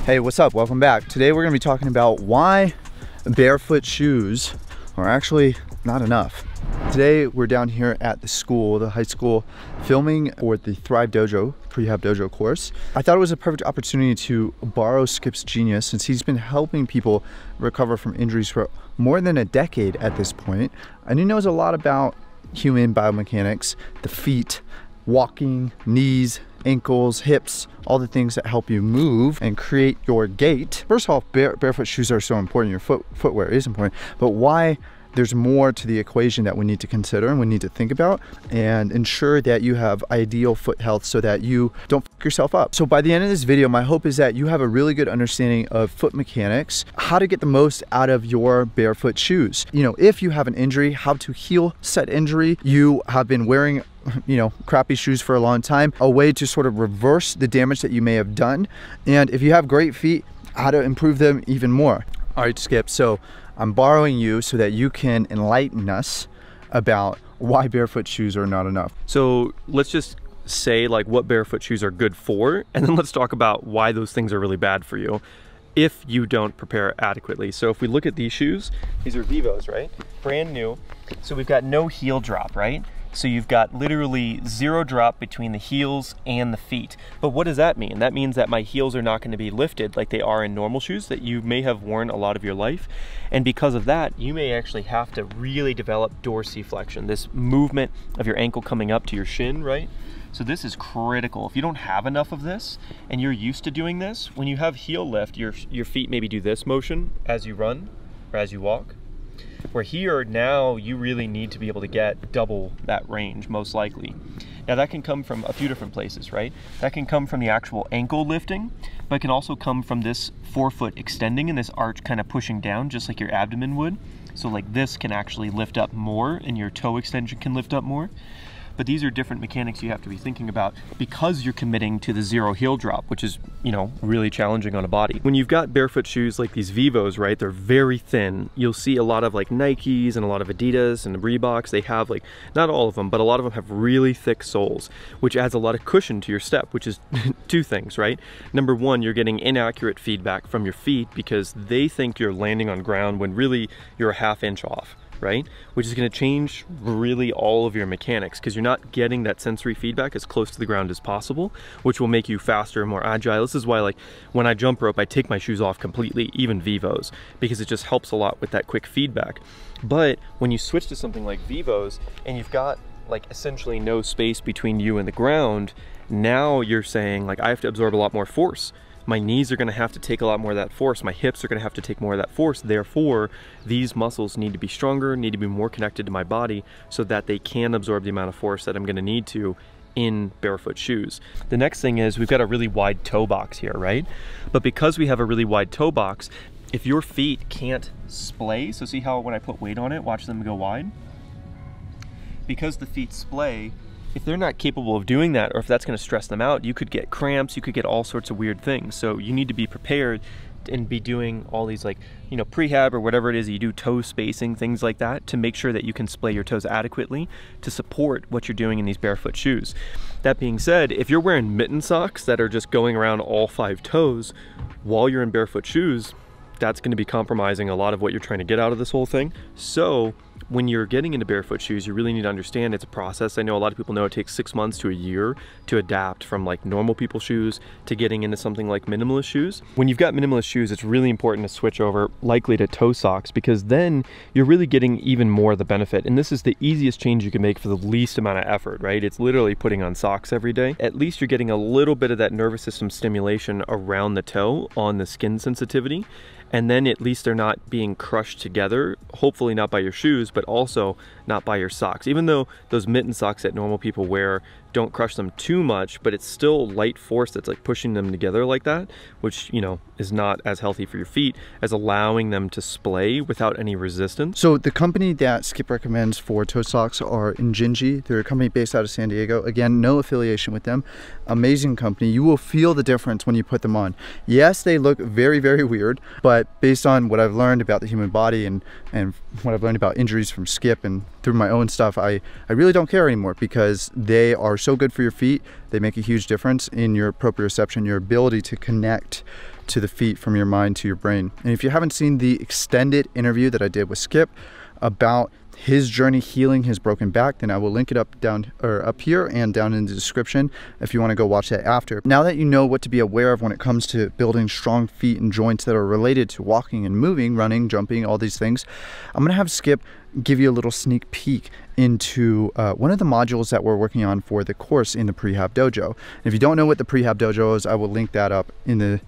Hey, what's up? Welcome back. Today we're going to be talking about why barefoot shoes are actually not enough. Today we're down here at the school, the high school, filming for the Thrive Dojo, prehab dojo course. I thought it was a perfect opportunity to borrow Skip's genius since he's been helping people recover from injuries for more than a decade at this point. And he knows a lot about human biomechanics, the feet, walking, knees, ankles, hips, all the things that help you move and create your gait. First of all, barefoot shoes are so important. Your footwear is important, but why there's more to the equation that we need to consider and we need to think about and ensure that you have ideal foot health so that you don't fuck yourself up. So by the end of this video, my hope is that you have a really good understanding of foot mechanics, how to get the most out of your barefoot shoes. You know, if you have an injury, how to heal said injury. You have been wearing crappy shoes for a long time, a way to sort of reverse the damage that you may have done. And if you have great feet, how to improve them even more. All right, Skip, so I'm borrowing you so that you can enlighten us about why barefoot shoes are not enough. So let's just say like what barefoot shoes are good for, and then let's talk about why those things are really bad for you if you don't prepare adequately. So if we look at these shoes, these are Vivos, right? Brand new. So we've got no heel drop, right? So you've got literally zero drop between the heels and the feet. But what does that mean? That means that my heels are not going to be lifted like they are in normal shoes that you may have worn a lot of your life. And because of that, you may actually have to really develop dorsiflexion, this movement of your ankle coming up to your shin, right? So this is critical. If you don't have enough of this and you're used to doing this, when you have heel lift, your feet maybe do this motion as you run or as you walk. Where here, now you really need to be able to get double that range, most likely. Now that can come from a few different places, right? That can come from the actual ankle lifting, but it can also come from this forefoot extending and this arch kind of pushing down, just like your abdomen would. So like this can actually lift up more and your toe extension can lift up more. But these are different mechanics you have to be thinking about because you're committing to the zero heel drop, which is, really challenging on a body. When you've got barefoot shoes like these Vivos, right, they're very thin. You'll see a lot of like Nikes and a lot of Adidas and the Reeboks. They have like, not all of them, but a lot of them have really thick soles, which adds a lot of cushion to your step, which is two things, right? Number one, you're getting inaccurate feedback from your feet because they think you're landing on ground when really you're a ½ inch off, right? Which is going to change really all of your mechanics because you're not getting that sensory feedback as close to the ground as possible, which will make you faster and more agile. This is why, like, when I jump rope, I take my shoes off completely, even Vivos, because it just helps a lot with that quick feedback. But when you switch to something like Vivos and you've got like essentially no space between you and the ground, now you're saying like I have to absorb a lot more force. My knees are going to have to take a lot more of that force. My hips are going to have to take more of that force. Therefore, these muscles need to be stronger, need to be more connected to my body so that they can absorb the amount of force that I'm going to need to in barefoot shoes. The next thing is we've got a really wide toe box here, right? But because we have a really wide toe box, if your feet can't splay, so see how when I put weight on it, watch them go wide? Because the feet splay, if they're not capable of doing that, or if that's going to stress them out, you could get cramps, you could get all sorts of weird things. So you need to be prepared and be doing all these like, prehab or whatever it is you do, toe spacing, things like that, to make sure that you can splay your toes adequately to support what you're doing in these barefoot shoes. That being said, if you're wearing mitten socks that are just going around all 5 toes while you're in barefoot shoes, that's going to be compromising a lot of what you're trying to get out of this whole thing. So when you're getting into barefoot shoes, you really need to understand it's a process. I know a lot of people know it takes 6 months to a year to adapt from like normal people's shoes to getting into something like minimalist shoes. When you've got minimalist shoes, it's really important to switch over likely to toe socks because then you're really getting even more of the benefit. And this is the easiest change you can make for the least amount of effort, right? It's literally putting on socks every day. At least you're getting a little bit of that nervous system stimulation around the toe on the skin sensitivity. And then at least they're not being crushed together, hopefully not by your shoes, but also not by your socks. Even though those mitten socks that normal people wear don't crush them too much, but it's still light force that's like pushing them together like that, which, is not as healthy for your feet as allowing them to splay without any resistance. So the company that Skip recommends for toe socks are Injinji. They're a company based out of San Diego. Again, no affiliation with them. Amazing company. You will feel the difference when you put them on. Yes, they look very, very weird, but based on what I've learned about the human body and what I've learned about injuries from Skip and through my own stuff, I really don't care anymore because they are so good for your feet. They make a huge difference in your proprioception, your ability to connect to the feet from your mind to your brain. And if you haven't seen the extended interview that I did with Skip about his journey healing his broken back, then I will link it up here and down in the description if you want to go watch that after. Now that you know what to be aware of when it comes to building strong feet and joints that are related to walking and moving, running, jumping, all these things, I'm gonna have Skip give you a little sneak peek into one of the modules that we're working on for the course in the Prehab Dojo. And if you don't know what the Prehab Dojo is, I will link that up in the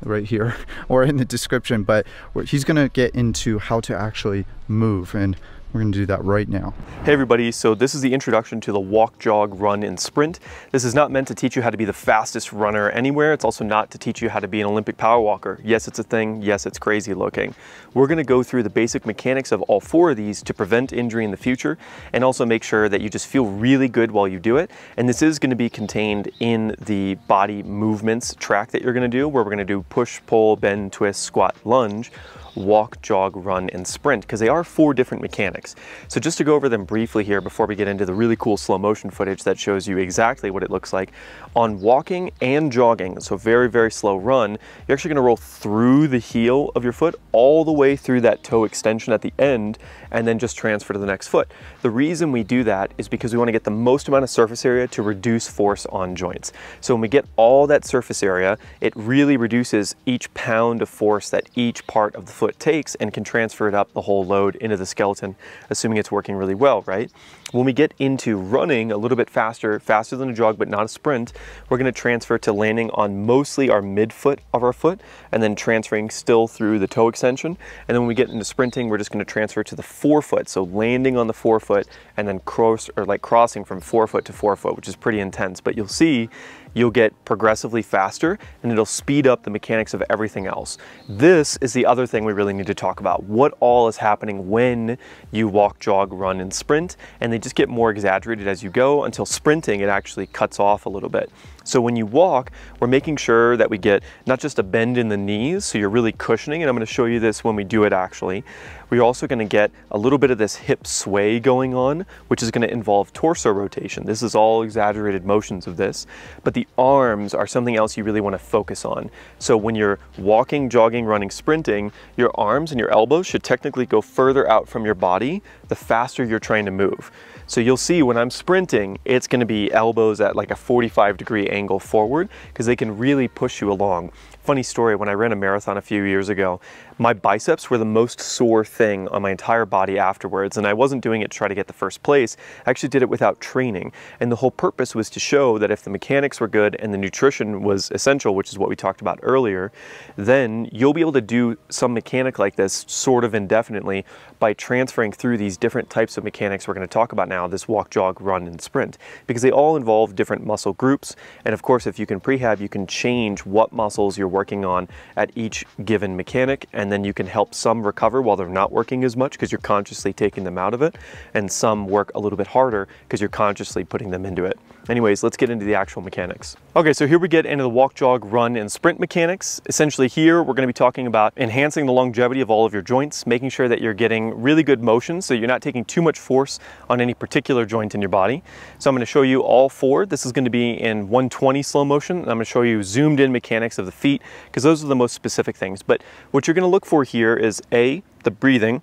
right here or in the description, but he's gonna get into how to actually move, and we're going to do that right now. Hey everybody, so this is the introduction to the walk, jog, run, and sprint. This is not meant to teach you how to be the fastest runner anywhere. It's also not to teach you how to be an Olympic power walker. Yes, it's a thing. Yes, it's crazy looking. We're going to go through the basic mechanics of all 4 of these to prevent injury in the future, and also make sure that you just feel really good while you do it. And this is going to be contained in the body movements track that you're going to do, where we're going to do push, pull, bend, twist, squat, lunge, walk, jog, run, and sprint, because they are 4 different mechanics. So just to go over them briefly here before we get into the really cool slow motion footage that shows you exactly what it looks like. On walking and jogging, so very, very slow run, you're actually going to roll through the heel of your foot all the way through that toe extension at the end, and then just transfer to the next foot. The reason we do that is because we want to get the most amount of surface area to reduce force on joints. So when we get all that surface area, it really reduces each pound of force that each part of the foot takes and can transfer it up the whole load into the skeleton, assuming it's working really well, right? When we get into running a little bit faster than a jog, but not a sprint, we're going to transfer to landing on mostly our midfoot of our foot, and then transferring still through the toe extension. And then when we get into sprinting, we're just going to transfer to the forefoot, so landing on the forefoot and then crossing from forefoot to forefoot, which is pretty intense. But you'll see you'll get progressively faster, and it'll speed up the mechanics of everything else. This is the other thing we really need to talk about. What all is happening when you walk, jog, run, and sprint, and they just get more exaggerated as you go until sprinting it actually cuts off a little bit. So when you walk, we're making sure that we get not just a bend in the knees, so you're really cushioning, and I'm going to show you this when we do it actually. We're also going to get a little bit of this hip sway going on, which is going to involve torso rotation. This is all exaggerated motions of this, but the arms are something else you really want to focus on. So when you're walking, jogging, running, sprinting, your arms and your elbows should technically go further out from your body the faster you're trying to move. So you'll see when I'm sprinting, it's going to be elbows at like a 45-degree angle forward, because they can really push you along. Funny story, when I ran a marathon a few years ago, my biceps were the most sore thing on my entire body afterwards, and I wasn't doing it to try to get the first place. I actually did it without training, and the whole purpose was to show that if the mechanics were good and the nutrition was essential, which is what we talked about earlier, then you'll be able to do some mechanic like this sort of indefinitely by transferring through these different types of mechanics we're going to talk about now, this walk, jog, run, and sprint, because they all involve different muscle groups. And of course, if you can prehab, you can change what muscles you're working on at each given mechanic, and then you can help some recover while they're not working as much because you're consciously taking them out of it, and some work a little bit harder because you're consciously putting them into it. Anyways, let's get into the actual mechanics. Okay, so here we get into the walk, jog, run, and sprint mechanics. Essentially here, we're gonna be talking about enhancing the longevity of all of your joints, making sure that you're getting really good motion so you're not taking too much force on any particular joint in your body. So I'm gonna show you all 4. This is gonna be in 120 slow motion, and I'm gonna show you zoomed in mechanics of the feet, because those are the most specific things. But what you're gonna look for here is A, the breathing,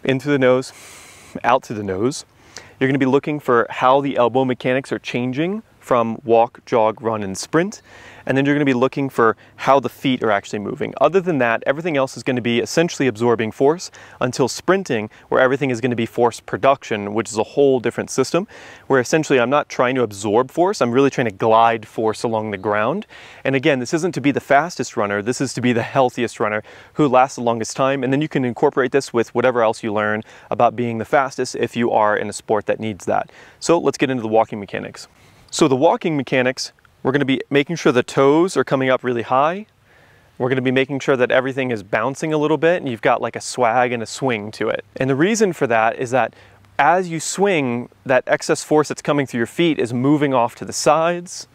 in through the nose, out through the nose. You're going to be looking for how the elbow mechanics are changing from walk, jog, run, and sprint. And then you're going to be looking for how the feet are actually moving. Other than that, everything else is going to be essentially absorbing force until sprinting, where everything is going to be force production, which is a whole different system, where essentially I'm not trying to absorb force, I'm really trying to glide force along the ground. And again, this isn't to be the fastest runner, this is to be the healthiest runner who lasts the longest time. And then you can incorporate this with whatever else you learn about being the fastest if you are in a sport that needs that. So let's get into the walking mechanics. So the walking mechanics, we're going to be making sure the toes are coming up really high. We're going to be making sure that everything is bouncing a little bit and you've got like a swag and a swing to it. And the reason for that is that as you swing, that excess force that's coming through your feet is moving off to the sides.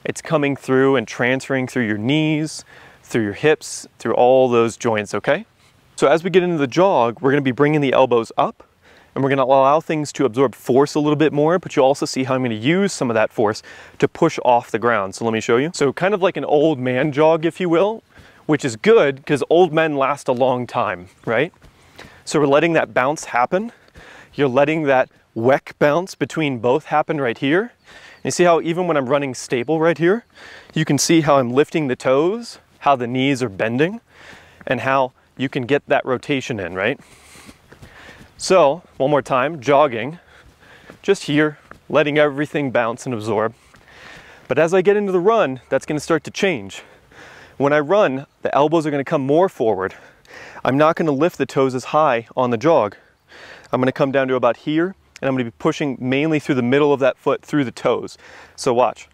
It's coming through and transferring through your knees, through your hips, through all those joints, okay? So as we get into the jog, we're going to be bringing the elbows up, and and we're gonna allow things to absorb force a little bit more, but you'll also see how I'm gonna use some of that force to push off the ground. So let me show you. So kind of like an old man jog, if you will, which is good because old men last a long time, right? So we're letting that bounce happen. You're letting that 𝐻𝐻𝐿 bounce between both happen right here. And you see how even when I'm running stable right here, you can see how I'm lifting the toes, how the knees are bending, and how you can get that rotation in, right? So, one more time, jogging, just here, letting everything bounce and absorb. But as I get into the run, that's gonna start to change. When I run, the elbows are gonna come more forward. I'm not gonna lift the toes as high on the jog. I'm gonna come down to about here, and I'm gonna be pushing mainly through the middle of that foot, through the toes. So watch.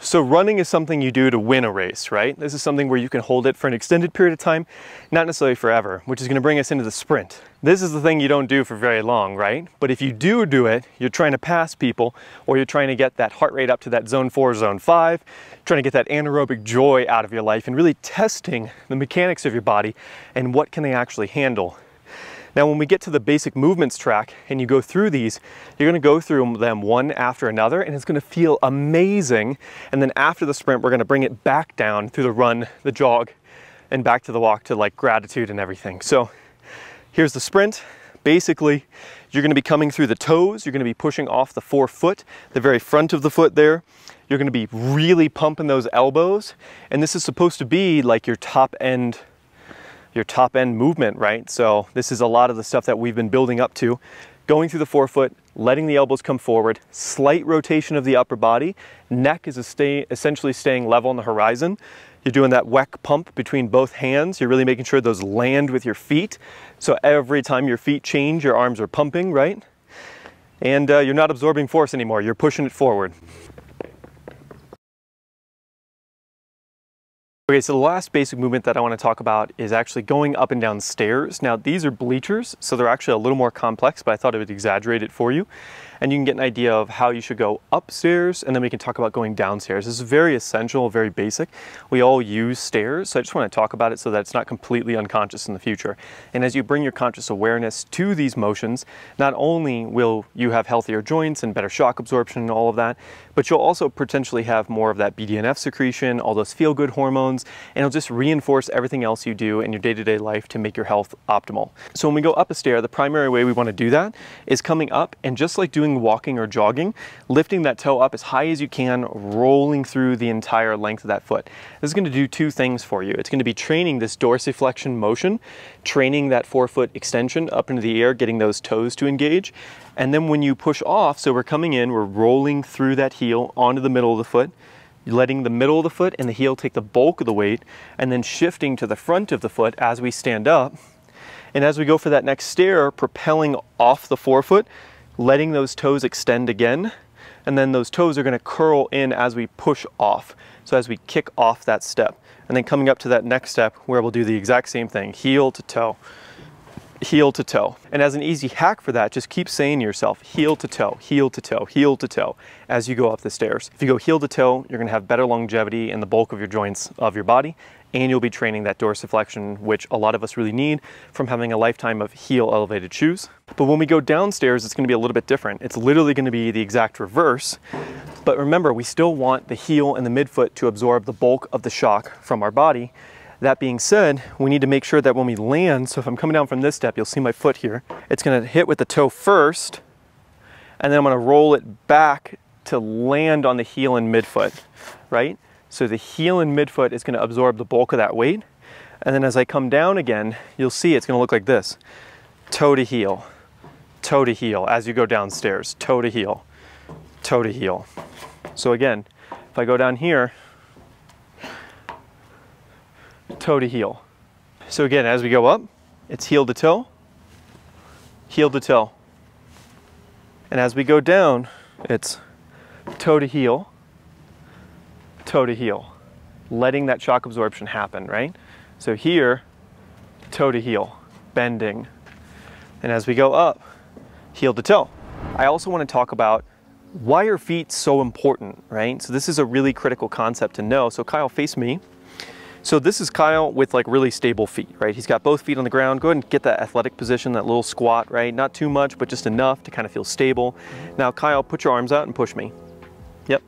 So running is something you do to win a race, right? This is something where you can hold it for an extended period of time, not necessarily forever, which is gonna bring us into the sprint. This is the thing you don't do for very long, right? But if you do it, you're trying to pass people, or you're trying to get that heart rate up to that zone 4, zone 5, trying to get that anaerobic joy out of your life, and really testing the mechanics of your body and what can they actually handle. Now, when we get to the basic movements track and you go through these, you're gonna go through them one after another, and it's gonna feel amazing. And then after the sprint, we're gonna bring it back down through the run, the jog, and back to the walk to like gratitude and everything. So here's the sprint. Basically, you're gonna be coming through the toes, you're gonna be pushing off the forefoot, the very front of the foot there. You're gonna be really pumping those elbows, and this is supposed to be like your top end movement, right? So this is a lot of the stuff that we've been building up to. Going through the forefoot, letting the elbows come forward, slight rotation of the upper body, neck is essentially staying level on the horizon. You're doing that 𝐻𝐻 pump between both hands. You're really making sure those land with your feet. So every time your feet change, your arms are pumping, right? And you're not absorbing force anymore. You're pushing it forward. Okay, so the last basic movement that I want to talk about is actually going up and down stairs. Now, these are bleachers, so they're actually a little more complex, but I thought I would exaggerate it for you. And you can get an idea of how you should go upstairs, and then we can talk about going downstairs. This is very essential, very basic. We all use stairs, so I just want to talk about it so that it's not completely unconscious in the future. And as you bring your conscious awareness to these motions, not only will you have healthier joints and better shock absorption and all of that, but you'll also potentially have more of that BDNF secretion, all those feel-good hormones, and it'll just reinforce everything else you do in your day-to-day life to make your health optimal. So when we go up a stair, the primary way we want to do that is coming up and just like doing walking or jogging, lifting that toe up as high as you can, rolling through the entire length of that foot. This is going to do two things for you. It's going to be training this dorsiflexion motion, training that forefoot extension up into the air, getting those toes to engage. And then when you push off, so we're coming in, we're rolling through that heel onto the middle of the foot, letting the middle of the foot and the heel take the bulk of the weight, and then shifting to the front of the foot as we stand up. And as we go for that next stair, propelling off the forefoot, letting those toes extend again, and then those toes are going to curl in as we push off. So as we kick off that step, and then coming up to that next step where we'll do the exact same thing, heel to toe, heel to toe. And as an easy hack for that, just keep saying to yourself, heel to toe, heel to toe, heel to toe, as you go up the stairs. If you go heel to toe, you're gonna have better longevity in the bulk of your joints of your body, and you'll be training that dorsiflexion, which a lot of us really need from having a lifetime of heel elevated shoes. But when we go downstairs, it's gonna be a little bit different. It's literally gonna be the exact reverse. But remember, we still want the heel and the midfoot to absorb the bulk of the shock from our body. That being said, we need to make sure that when we land, so if I'm coming down from this step, you'll see my foot here, it's gonna hit with the toe first, and then I'm gonna roll it back to land on the heel and midfoot, right? So the heel and midfoot is gonna absorb the bulk of that weight, and then as I come down again, you'll see it's gonna look like this. Toe to heel, as you go downstairs, toe to heel, toe to heel. So again, if I go down here, toe to heel. So again, as we go up, it's heel to toe, heel to toe. And as we go down, it's toe to heel, letting that shock absorption happen, right? So here, toe to heel, bending. And as we go up, heel to toe. I also want to talk about why are feet so important, right? So this is a really critical concept to know. So Kyle, face me. So this is Kyle with like really stable feet, right? He's got both feet on the ground. Go ahead and get that athletic position, that little squat, right? Not too much, but just enough to kind of feel stable. Now Kyle, put your arms out and push me. Yep.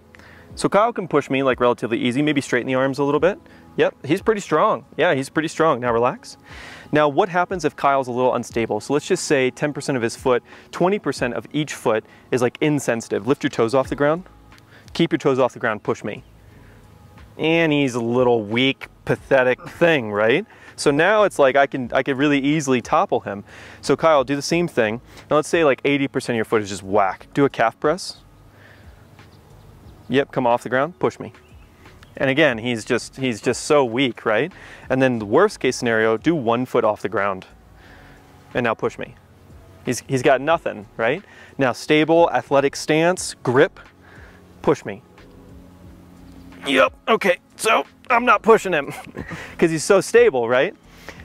So Kyle can push me like relatively easy, maybe straighten the arms a little bit. Yep, he's pretty strong. Yeah, he's pretty strong. Now relax. Now what happens if Kyle's a little unstable? So let's just say 10% of his foot, 20% of each foot is like insensitive. Lift your toes off the ground. Keep your toes off the ground, push me. And he's a little weak, pathetic thing, right? So now it's like I could really easily topple him. So Kyle, do the same thing. Now let's say like 80% of your foot is just whack. Do a calf press. Yep, come off the ground, push me. And again, he's just so weak, right? And then the worst case scenario, do 1 foot off the ground. And now push me. He's got nothing, right? Now stable, athletic stance, grip, push me. Yep, okay, so I'm not pushing him because he's so stable, right?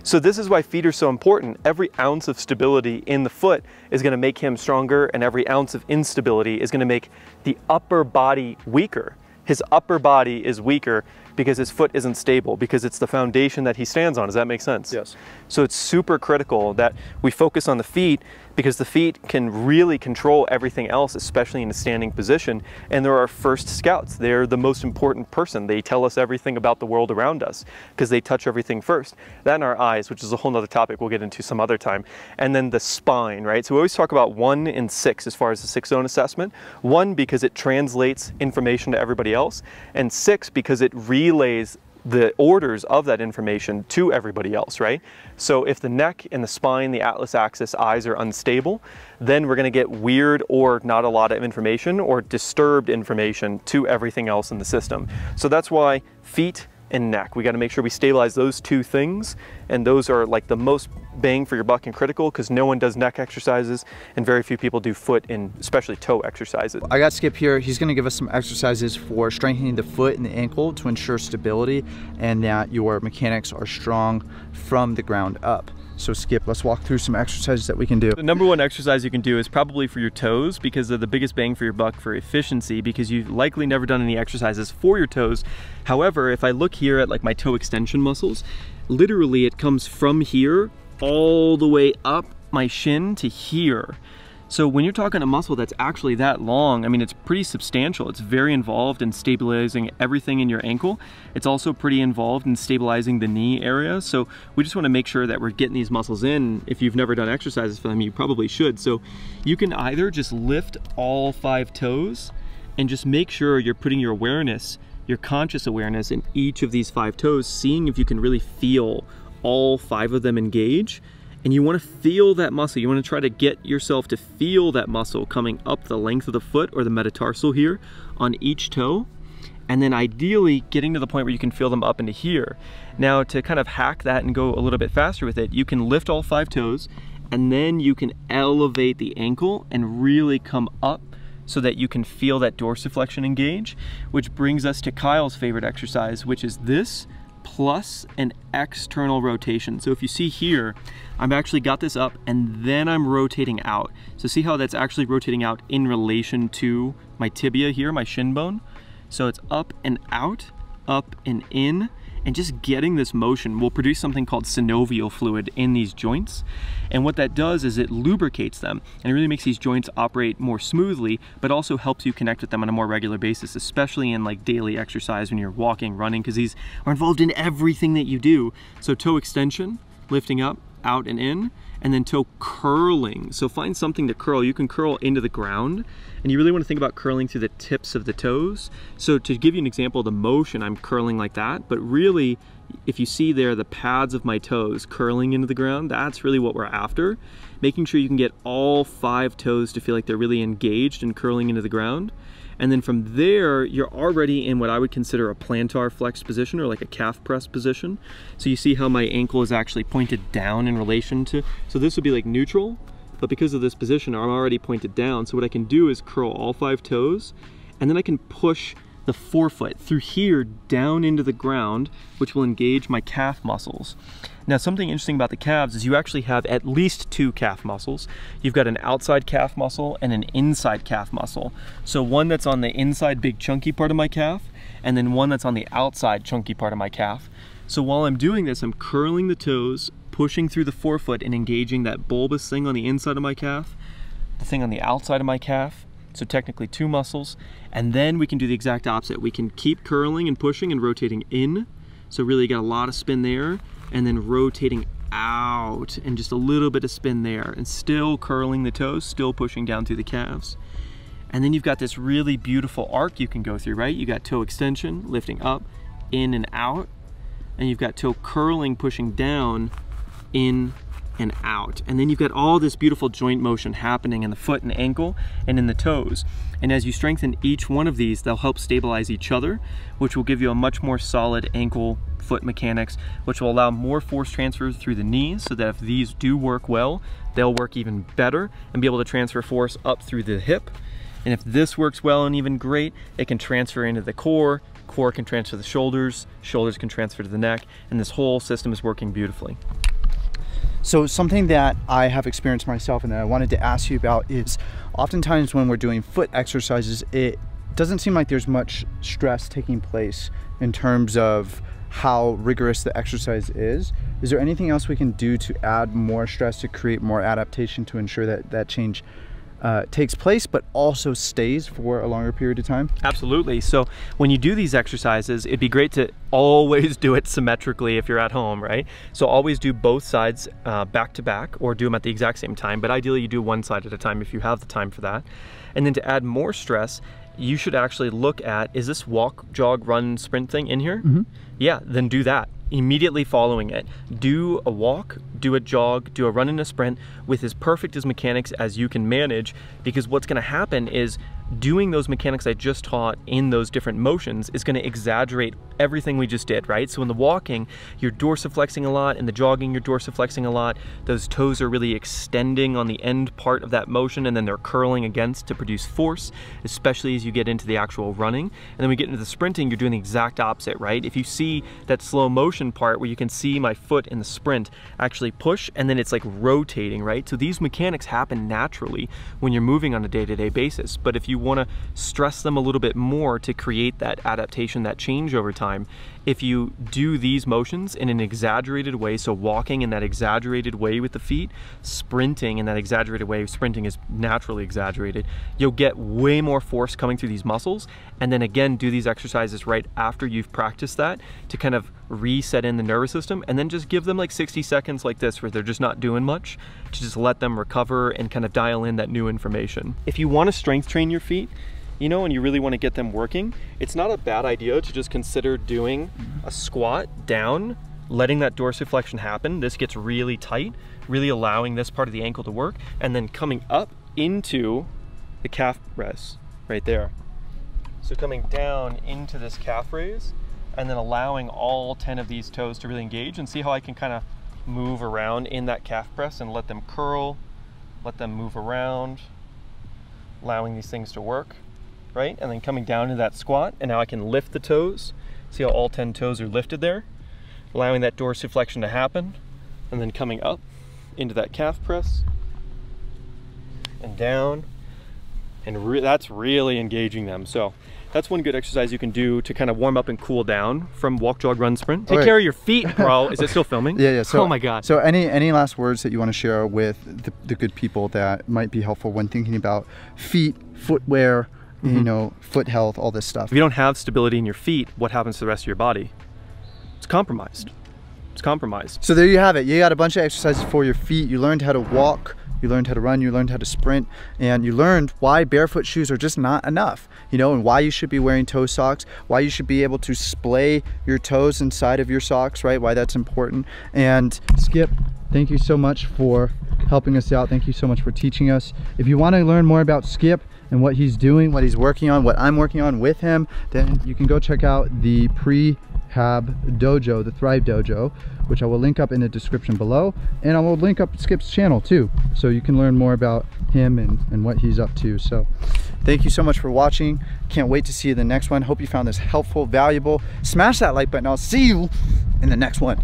So this is why feet are so important. Every ounce of stability in the foot is gonna make him stronger, and every ounce of instability is gonna make the upper body weaker. His upper body is weaker because his foot isn't stable, because it's the foundation that he stands on. Does that make sense? Yes. So it's super critical that we focus on the feet, because the feet can really control everything else, especially in a standing position. And they're our first scouts. They're the most important person. They tell us everything about the world around us because they touch everything first. That and our eyes, which is a whole nother topic we'll get into some other time. And then the spine, right? So we always talk about 1 and 6 as far as the 6-zone assessment. 1 because it translates information to everybody else, and 6 because it relays the orders of that information to everybody else, right? So if the neck and the spine, the atlas axis, eyes are unstable, then we're gonna get weird or not a lot of information or disturbed information to everything else in the system. So that's why feet and neck, we gotta make sure we stabilize those 2 things, and those are like the most bang for your buck and critical, because no one does neck exercises and very few people do foot and especially toe exercises. I got Skip here. He's going to give us some exercises for strengthening the foot and the ankle to ensure stability and that your mechanics are strong from the ground up. So Skip, let's walk through some exercises that we can do. The number 1 exercise you can do is probably for your toes, because they're the biggest bang for your buck for efficiency, because you've likely never done any exercises for your toes. However, if I look here at like my toe extension muscles, literally it comes from here all the way up my shin to here. So when you're talking a muscle that's actually that long, I mean, it's pretty substantial. It's very involved in stabilizing everything in your ankle. It's also pretty involved in stabilizing the knee area. So we just want to make sure that we're getting these muscles in. If you've never done exercises for them, you probably should. So you can either just lift all 5 toes and just make sure you're putting your awareness, your conscious awareness in each of these 5 toes, seeing if you can really feel all 5 of them engage. And you want to feel that muscle. You want to try to get yourself to feel that muscle coming up the length of the foot or the metatarsal here on each toe. And then ideally getting to the point where you can feel them up into here. Now to kind of hack that and go a little bit faster with it, you can lift all 5 toes, and then you can elevate the ankle and really come up so that you can feel that dorsiflexion engage, which brings us to Kyle's favorite exercise, which is this plus an external rotation. So if you see here, I've actually got this up and then I'm rotating out. So see how that's actually rotating out in relation to my tibia here, my shin bone? So it's up and out, up and in, and just getting this motion will produce something called synovial fluid in these joints. And what that does is it lubricates them, and it really makes these joints operate more smoothly, but also helps you connect with them on a more regular basis, especially in like daily exercise when you're walking, running, because these are involved in everything that you do. So toe extension, lifting up, out and in, and then toe curling. So find something to curl. You can curl into the ground, and you really want to think about curling through the tips of the toes. So to give you an example of the motion, I'm curling like that, but really, if you see there the pads of my toes curling into the ground, that's really what we're after. Making sure you can get all 5 toes to feel like they're really engaged and curling into the ground. And then from there, you're already in what I would consider a plantar flex position, or like a calf press position. So you see how my ankle is actually pointed down in relation to, so this would be like neutral, but because of this position, I'm already pointed down. So what I can do is curl all 5 toes, and then I can push the forefoot through here down into the ground, which will engage my calf muscles. Now, something interesting about the calves is you actually have at least 2 calf muscles. You've got an outside calf muscle and an inside calf muscle. So one that's on the inside big chunky part of my calf, and then one that's on the outside chunky part of my calf. So while I'm doing this, I'm curling the toes, pushing through the forefoot and engaging that bulbous thing on the inside of my calf, the thing on the outside of my calf, so technically 2 muscles, and then we can do the exact opposite. We can keep curling and pushing and rotating in, so really you got a lot of spin there, and then rotating out and just a little bit of spin there, and still curling the toes, still pushing down through the calves. And then you've got this really beautiful arc you can go through, right? You got toe extension, lifting up, in and out, and you've got toe curling, pushing down, in and out. And then you've got all this beautiful joint motion happening in the foot and ankle and in the toes. And as you strengthen each one of these, they'll help stabilize each other, which will give you a much more solid ankle foot mechanics, which will allow more force transfer through the knees, so that if these do work well, they'll work even better and be able to transfer force up through the hip. And if this works well and even great, it can transfer into the core, core can transfer to the shoulders, shoulders can transfer to the neck, and this whole system is working beautifully. So something that I have experienced myself and that I wanted to ask you about is oftentimes when we're doing foot exercises, it doesn't seem like there's much stress taking place in terms of how rigorous the exercise is. Is there anything else we can do to add more stress to create more adaptation to ensure that that change takes place but also stays for a longer period of time? Absolutely. So when you do these exercises, it'd be great to always do it symmetrically if you're at home, right? So always do both sides back to back, or do them at the exact same time, but ideally you do one side at a time if you have the time for that. And then to add more stress, you should actually look at, is this walk, jog, run, sprint thing in here? Mm-hmm. Yeah, then do that. Immediately following it, do a walk, do a jog, do a run and a sprint with as perfect as mechanics as you can manage, because what's going to happen is doing those mechanics I just taught in those different motions is going to exaggerate everything we just did, right? So in the walking, you're dorsiflexing a lot, in the jogging, you're dorsiflexing a lot. Those toes are really extending on the end part of that motion, and then they're curling against to produce force, especially as you get into the actual running. And then we get into the sprinting, you're doing the exact opposite, right? If you see that slow motion part where you can see my foot in the sprint actually push, and then it's like rotating, right? So these mechanics happen naturally when you're moving on a day-to-day basis. But if you want to stress them a little bit more to create that adaptation, that change over time, if you do these motions in an exaggerated way, so walking in that exaggerated way with the feet, sprinting in that exaggerated way, sprinting is naturally exaggerated, you'll get way more force coming through these muscles. And then again, do these exercises right after you've practiced that to kind of reset in the nervous system, and then just give them like 60 seconds like this where they're just not doing much, to just let them recover and kind of dial in that new information. If you want to strength train your feet, you know, and you really want to get them working, it's not a bad idea to just consider doing a squat down, letting that dorsiflexion happen. This gets really tight, really allowing this part of the ankle to work, and then coming up into the calf rest right there. So coming down into this calf raise, and then allowing all 10 of these toes to really engage, and see how I can kind of move around in that calf press and let them curl, let them move around, allowing these things to work, right? And then coming down to that squat, and now I can lift the toes. See how all 10 toes are lifted there? Allowing that dorsiflexion to happen, and then coming up into that calf press, and down, and that's really engaging them. So that's one good exercise you can do to kind of warm up and cool down from walk, jog, run, sprint. Take care of your feet, bro. Is it still filming? Yeah. So, oh my God. So any last words that you want to share with the good people that might be helpful when thinking about feet, footwear, you know, foot health, all this stuff? If you don't have stability in your feet, what happens to the rest of your body? It's compromised. It's compromised. So there you have it. You got a bunch of exercises for your feet. You learned how to walk, you learned how to run, you learned how to sprint, and you learned why barefoot shoes are just not enough, you know, and why you should be wearing toe socks, why you should be able to splay your toes inside of your socks, right? Why that's important. And Skip, thank you so much for helping us out. Thank you so much for teaching us. If you want to learn more about Skip and what he's doing, what he's working on, what I'm working on with him, then you can go check out the prehab dojo, the Thrive Dojo, which I will link up in the description below, and I will link up Skip's channel too, so you can learn more about him and what he's up to. So thank you so much for watching. Can't wait to see you in the next one. Hope you found this helpful, valuable. Smash that like button. I'll see you in the next one.